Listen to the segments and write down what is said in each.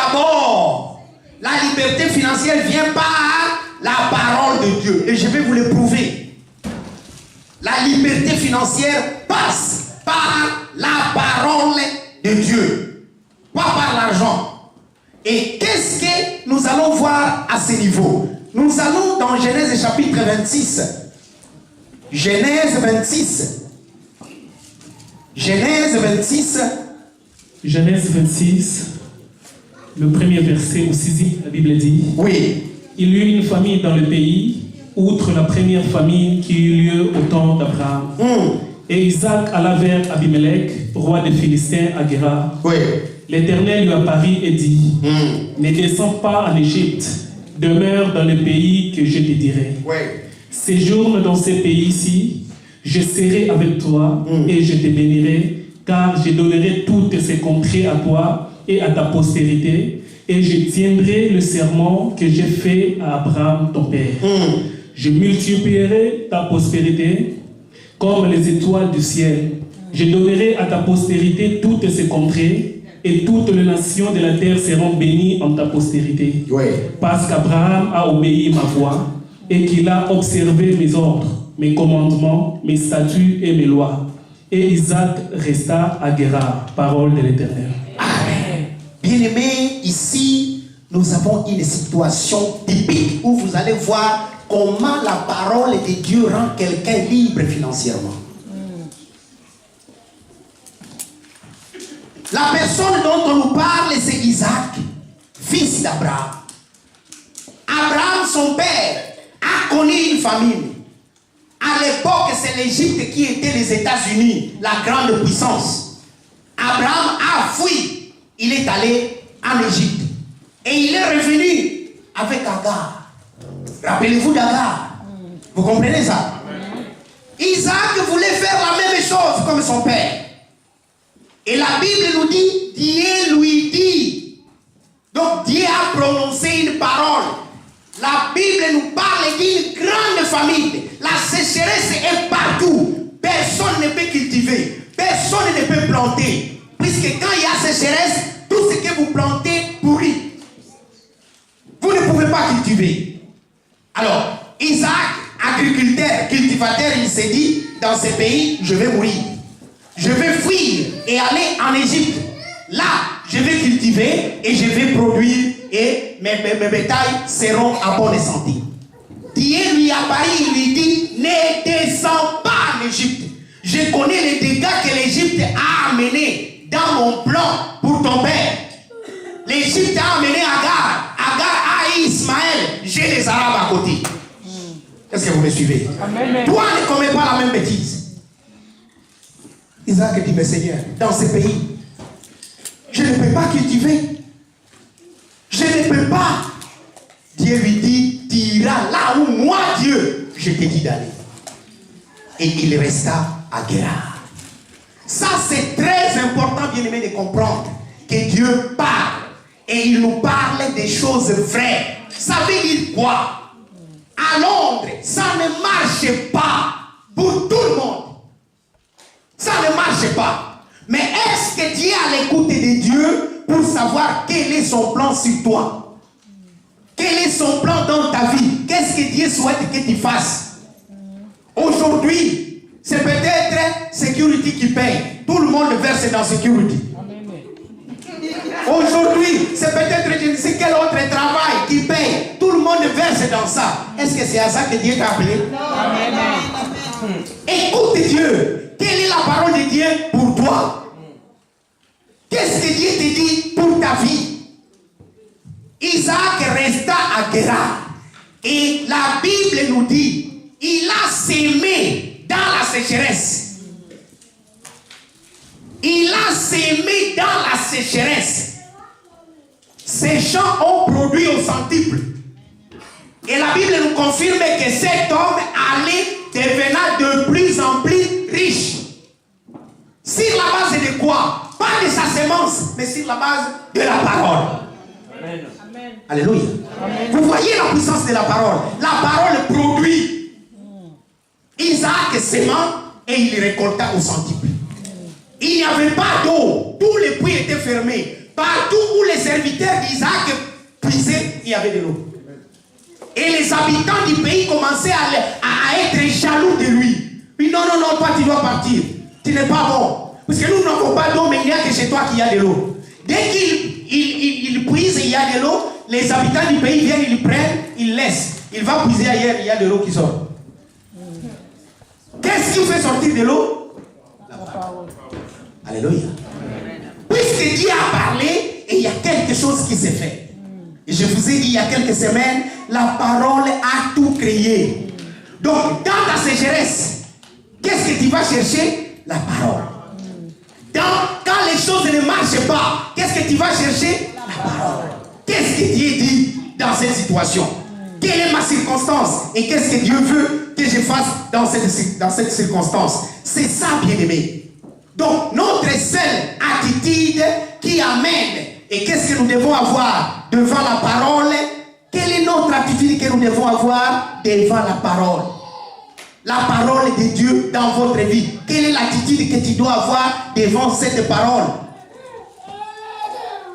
D'abord, la liberté financière vient par la parole de Dieu. Et je vais vous le prouver. La liberté financière passe par la parole de Dieu, pas par l'argent. Et qu'est-ce que nous allons voir à ce niveau? Nous allons dans Genèse chapitre 26. Genèse 26. Genèse 26. Genèse 26, le premier verset au 6e, la Bible dit: Oui. Il y eut une famine dans le pays, outre la première famine qui eut lieu au temps d'Abraham. Et Isaac alla vers Abimelech, roi des Philistins, à Guérar. Oui. L'Éternel lui apparut et dit: Ne descends pas en Égypte, demeure dans le pays que je te dirai. Oui. Séjourne dans ce pays-ci, je serai avec toi et je te bénirai, car je donnerai toutes ces contrées à toi et à ta postérité, et je tiendrai le serment que j'ai fait à Abraham ton père. Je multiplierai ta prospérité comme les étoiles du ciel. Je donnerai à ta postérité toutes ces contrées, et toutes les nations de la terre seront bénies en ta postérité. Oui. Parce qu'Abraham a obéi ma voix, et qu'il a observé mes ordres, mes commandements, mes statuts et mes lois. Et Isaac resta à Guérar. Parole de l'Éternel. Amen. Bien-aimés, ici, nous avons une situation typique où vous allez voir comment la parole de Dieu rend quelqu'un libre financièrement. La personne dont on nous parle, c'est Isaac, fils d'Abraham. Abraham, son père, a connu une famine. À l'époque, c'est l'Égypte qui était les États-Unis, la grande puissance. Abraham a fui. Il est allé en Égypte. Et il est revenu avec Agar. Rappelez-vous d'Agar. Vous comprenez ça? Isaac voulait faire la même chose comme son père. Et la Bible nous dit, Dieu lui dit. Donc Dieu a prononcé une parole. La Bible nous parle d'une grande famille. La sécheresse est partout. Personne ne peut cultiver. Personne ne peut planter. Puisque quand il y a sécheresse, tout ce que vous plantez pourrit. Vous ne pouvez pas cultiver. Alors, Isaac, agriculteur, cultivateur, il s'est dit, dans ce pays, je vais mourir. Je vais fuir et aller en Égypte. Là, je vais cultiver et je vais produire et mes bétails seront à bonne santé. Dieu lui apparaît, il lui dit, ne descends pas en Égypte. Je connais les dégâts que l'Égypte a amenés dans mon plan pour ton père. L'Égypte a amené Agar. Agar a Ismaël. J'ai les Arabes à côté. Est-ce que vous me suivez? Amen. Toi, ne commets pas la même bêtise. Isaac dit, mais Seigneur, dans ce pays, je ne peux pas cultiver. Je ne peux pas. Dieu lui dit, tu iras là où moi, Dieu, je t'ai dit d'aller. Et il resta à Guérar. Ça, c'est très important, bien-aimé, de comprendre que Dieu parle. Et il nous parle des choses vraies. Ça veut dire quoi? À Londres, ça ne marche pas pour tout le monde. Ça ne marche pas. Mais est-ce que Dieu a l'écoute de Dieu pour savoir quel est son plan sur toi? Quel est son plan dans ta vie? Qu'est-ce que Dieu souhaite que tu fasses? Aujourd'hui, c'est peut-être Security qui paye. Tout le monde verse dans Security. Aujourd'hui, c'est peut-être je ne sais quel autre travail qui paye. Tout le monde verse dans ça. Est-ce que c'est à ça que Dieu t'a appelé? Non. Écoute Dieu. Quelle est la parole de Dieu pour toi? Qu'est-ce que Dieu te dit pour ta vie? Isaac resta à Guérar. Et la Bible nous dit, il a sémé dans la sécheresse. Il a sémé dans la sécheresse. Ces champs ont produit au centuple. Et la Bible nous confirme que cet homme allait devenir de plus en plus riche. Sur la base de quoi? Pas de sa semence, mais sur la base de la parole. Amen. Alléluia. Amen. Vous voyez la puissance de la parole. La parole produit. Isaac sémant et il récolta au centuple. Il n'y avait pas d'eau. Tous les puits étaient fermés. Partout où les serviteurs d'Isaac puisaient, il y avait de l'eau. Et les habitants du pays commençaient à être jaloux de lui. Puis non, non, non, toi tu dois partir. Tu n'es pas bon. Parce que nous n'avons pas d'eau, mais il n'y a que chez toi qu'il y a de l'eau. Dès qu'il puise et il y a de l'eau, les habitants du pays viennent, ils prennent, ils laissent. Il va puiser ailleurs, il y a de l'eau qui sort. Qu'est-ce qui fait sortir de l'eau? La parole. Alléluia. Puisque Dieu a parlé, et il y a quelque chose qui s'est fait. Et je vous ai dit il y a quelques semaines, la parole a tout créé. Donc, dans ta sécheresse, qu'est-ce que tu vas chercher? La parole. Quand les choses ne marchent pas, qu'est-ce que tu vas chercher? La parole. Qu'est-ce que Dieu dit dans cette situation? Quelle est ma circonstance? Et qu'est-ce que Dieu veut que je fasse dans cette circonstance? C'est ça, bien-aimé. Donc, notre seule attitude qui amène, et qu'est-ce que nous devons avoir devant la parole? Quelle est notre attitude que nous devons avoir devant la parole? La parole de Dieu dans votre vie. Quelle est l'attitude que tu dois avoir devant cette parole?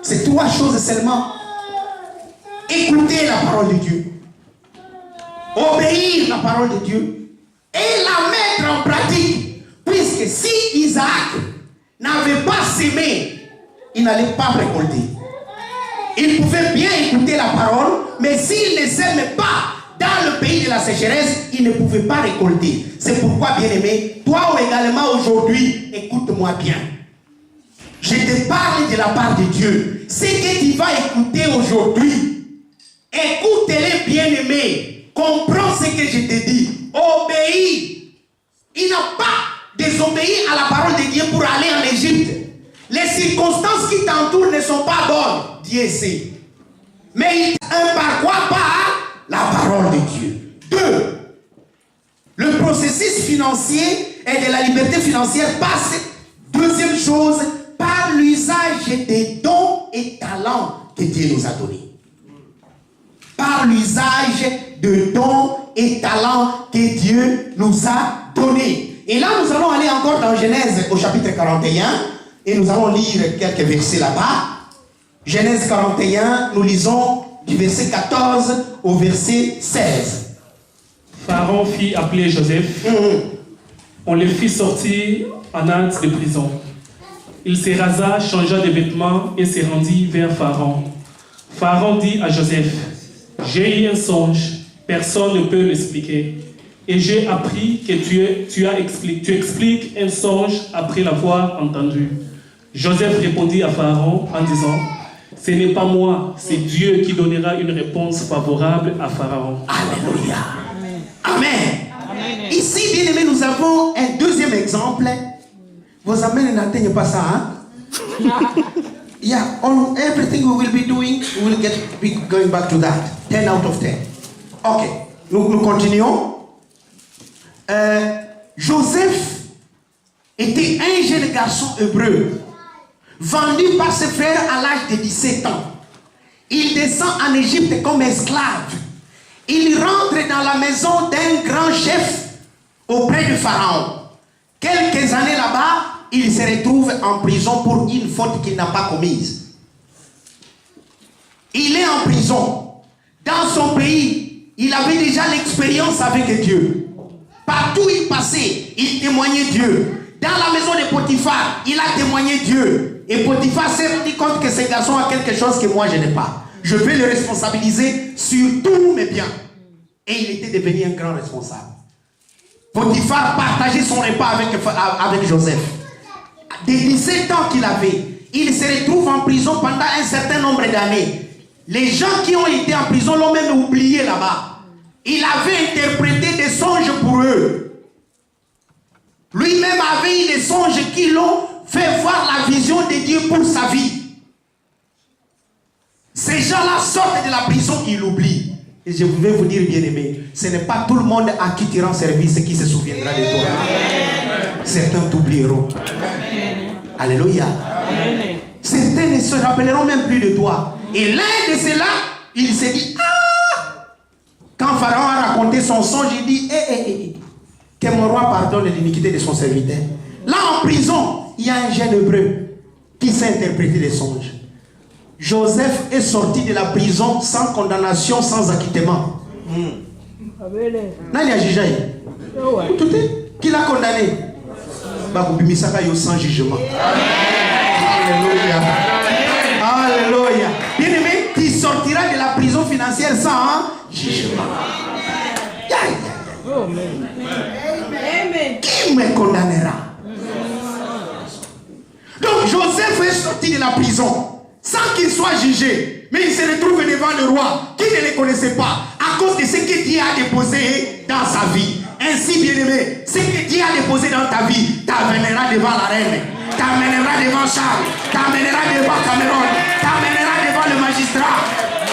C'est trois choses seulement. Écouter la parole de Dieu. Obéir la parole de Dieu. Et la mettre en pratique. Puisque si Isaac n'avait pas sémé, il n'allait pas récolter. Il pouvait bien écouter la parole, mais s'il ne sème pas dans le pays de la sécheresse, il ne pouvait pas récolter. C'est pourquoi, bien-aimé, toi également aujourd'hui, écoute-moi bien. Je te parle de la part de Dieu. Ce que tu vas écouter aujourd'hui, écoute-les, bien-aimé. Comprends ce que je te dis. Obéis. Il n'a pas désobéi à la parole de Dieu pour aller en Égypte. Les circonstances qui t'entourent ne sont pas bonnes. Dieu sait. Mais par quoi? Par la parole de Dieu. 2. Le processus financier et de la liberté financière passe, deuxième chose, par l'usage des dons et talents que Dieu nous a donnés. Par l'usage de dons et talents que Dieu nous a donnés. Et là, nous allons aller encore dans Genèse au chapitre 41 et nous allons lire quelques versets là-bas. Genèse 41, nous lisons du verset 14 au verset 16. Pharaon fit appeler Joseph. On le fit sortir en hâte de prison. Il se rasa, changea de vêtements et se rendit vers Pharaon. Pharaon dit à Joseph, « J'ai eu un songe, personne ne peut l'expliquer. Et j'ai appris que tu expliques un songe après l'avoir entendu. » Joseph répondit à Pharaon en disant, « Ce n'est pas moi, c'est Dieu qui donnera une réponse favorable à Pharaon. » Alléluia. Amen. Amen. Ici, bien aimé, nous avons un deuxième exemple. Vos amens n'atteignent pas ça, hein? Yeah, on everything we will be doing, we will be going back to that. 10 out of 10. Ok, nous continuons. Joseph était un jeune garçon hébreu, vendu par ses frères à l'âge de 17 ans. Il descend en Égypte comme esclave. Il rentre dans la maison d'un grand chef auprès du Pharaon. Quelques années là-bas, il se retrouve en prison pour une faute qu'il n'a pas commise. Il est en prison. Dans son pays, il avait déjà l'expérience avec Dieu. Partout où il passait, il témoignait Dieu. Dans la maison de Potiphar, il a témoigné Dieu. Et Potiphar s'est rendu compte que ce garçon a quelque chose que moi je n'ai pas. Je vais le responsabiliser sur tous mes biens. Et il était devenu un grand responsable. Potiphar partageait son repas avec Joseph. Des 17 ans qu'il avait, il se retrouve en prison pendant un certain nombre d'années. Les gens qui ont été en prison l'ont même oublié là-bas. Il avait interprété des songes pour eux. Lui-même avait eu des songes qui l'ont fait voir la vision de Dieu pour sa vie. Ces gens-là sortent de la prison, ils l'oublient. Et je vais vous dire, bien aimé, ce n'est pas tout le monde à qui tu rends service qui se souviendra de toi. Certains t'oublieront. Alléluia. Certains ne se rappelleront même plus de toi. Et l'un de ceux-là, il s'est dit, ah! Quand Pharaon a raconté son songe, il dit, que mon roi pardonne l'iniquité de son serviteur. Là, en prison, il y a un jeune hébreu qui sait interpréter les songes. Joseph est sorti de la prison sans condamnation, sans acquittement. Nani a jugé? Qui l'a condamné? Sans jugement. Alléluia. Alléluia. Bien-aimé, tu sortiras de la prison financière sans jugement. Qui me condamnera? Donc Joseph est sorti de la prison sans qu'il soit jugé, mais il se retrouve devant le roi qui ne le connaissait pas à cause de ce que Dieu a déposé dans sa vie. Ainsi, bien-aimé, ce que Dieu a déposé dans ta vie t'amènera devant la reine, t'amènera devant Charles, t'amènera devant Cameron, t'amènera devant le magistrat,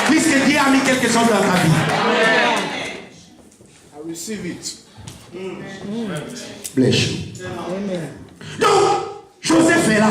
puisque Dieu a mis quelque chose dans ta vie. I receive it. Bless you. Donc, Joseph est là.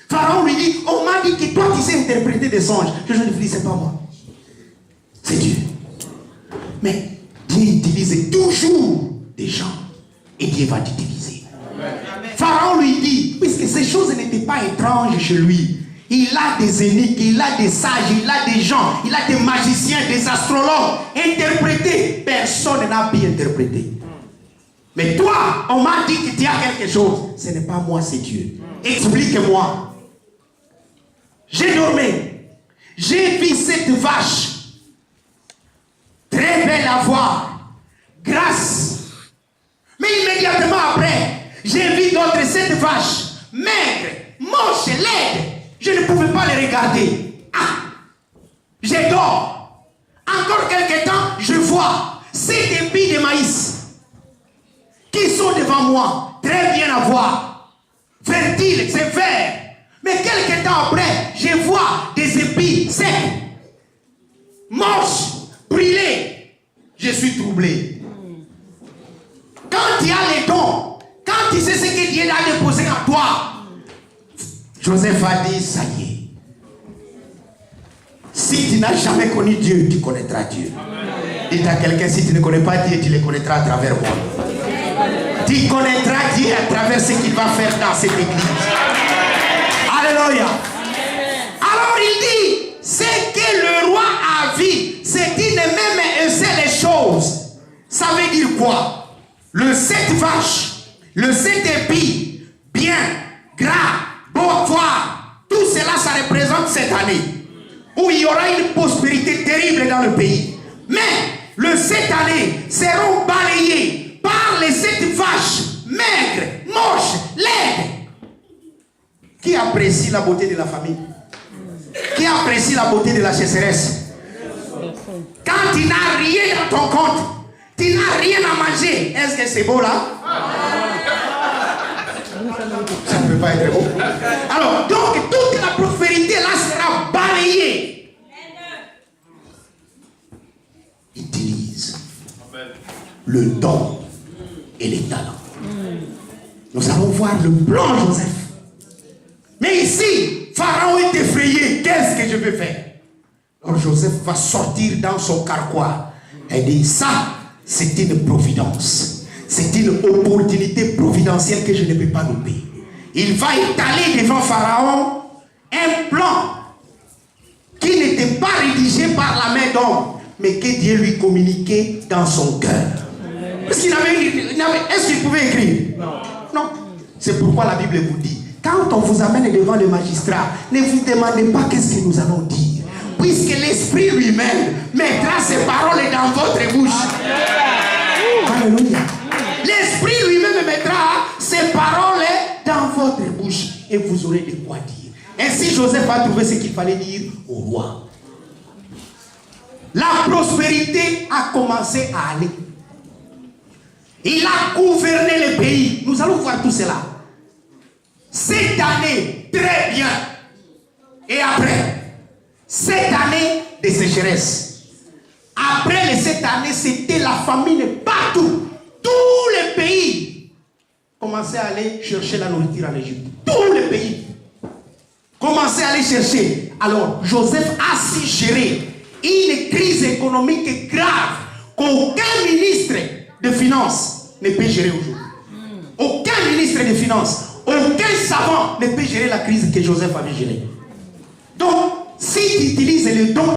Pharaon lui dit, on m'a dit que toi tu sais interpréter des songes. Je lui dis, c'est pas moi. C'est Dieu. Mais Dieu utilise toujours des gens. Et Dieu va t'utiliser. Pharaon lui dit, puisque ces choses n'étaient pas étranges chez lui. Il a des énigmes, il a des sages, il a des gens, il a des magiciens, des astrologues. Interpréter, personne n'a pu interpréter. Mais toi, on m'a dit que tu as quelque chose. Ce n'est pas moi, c'est Dieu. Explique-moi. J'ai dormi. J'ai vu cette vache. Très belle à voir. Grasse. Mais immédiatement après, j'ai vu d'autres cette vache. Maigre, moche, laide. Je ne pouvais pas les regarder. Ah! J'ai dors. Encore quelques temps, je vois 7 épis de maïs qui sont devant moi, très bien à voir, fertiles, c'est vert. Mais quelques temps après, je vois des épis secs, moches, brûlés. Je suis troublé. Quand tu as les dons, quand tu sais ce que Dieu a déposé en toi, Joseph a dit, ça y est. Si tu n'as jamais connu Dieu, tu connaîtras Dieu. Dis à quelqu'un, si tu ne connais pas Dieu, tu le connaîtras à travers moi. Tu connaîtras Dieu à travers ce qu'il va faire dans cette église. Alléluia. Alors il dit, ce que le roi a vu, c'est qu'il ne même seule chose. Ça veut dire quoi? Le 7 vaches, le 7 épis, bien, gras, beau à voir, tout cela, ça représente cette année où il y aura une prospérité terrible dans le pays. Mais cette année seront balayés par les 7 vaches maigres, moches, laides. Qui apprécie la beauté de la famille? Qui apprécie la beauté de la chasseresse? Quand tu n'as rien dans ton compte, tu n'as rien à manger, est-ce que c'est beau là? Ça ne peut pas être beau. Alors, donc, toute la prospérité là sera balayée. Utilise le don et les talents. Nous allons voir le plan Joseph. Mais ici, Pharaon est effrayé. Qu'est-ce que je vais faire? Alors Joseph va sortir dans son carquois et dit, ça, c'est une providence. C'est une opportunité providentielle que je ne peux pas louper. Il va étaler devant Pharaon un plan qui n'était pas rédigé par la main d'homme, mais que Dieu lui communiquait dans son cœur. Est-ce qu'il pouvait écrire? Non. C'est pourquoi la Bible vous dit, quand on vous amène devant le magistrat, ne vous demandez pas qu'est-ce que nous allons dire, puisque l'Esprit lui-même mettra ses paroles dans votre bouche. Alléluia. L'Esprit lui-même mettra ses paroles dans votre bouche et vous aurez de quoi dire. Ainsi Joseph a trouvé ce qu'il fallait dire au roi. La prospérité a commencé à aller. Il a gouverné le pays. Nous allons voir tout cela. Cette année, très bien. Et après, cette année de sécheresse. Après cette année, c'était la famine partout. Tous les pays commençaient à aller chercher la nourriture en Égypte. Tous les pays commençaient à aller chercher. Alors, Joseph a su gérer une crise économique grave qu'aucun ministre de finances ne peut gérer aujourd'hui. Aucun ministre de finances, aucun savant ne peut gérer la crise que Joseph avait gérée. Donc, si tu utilises le don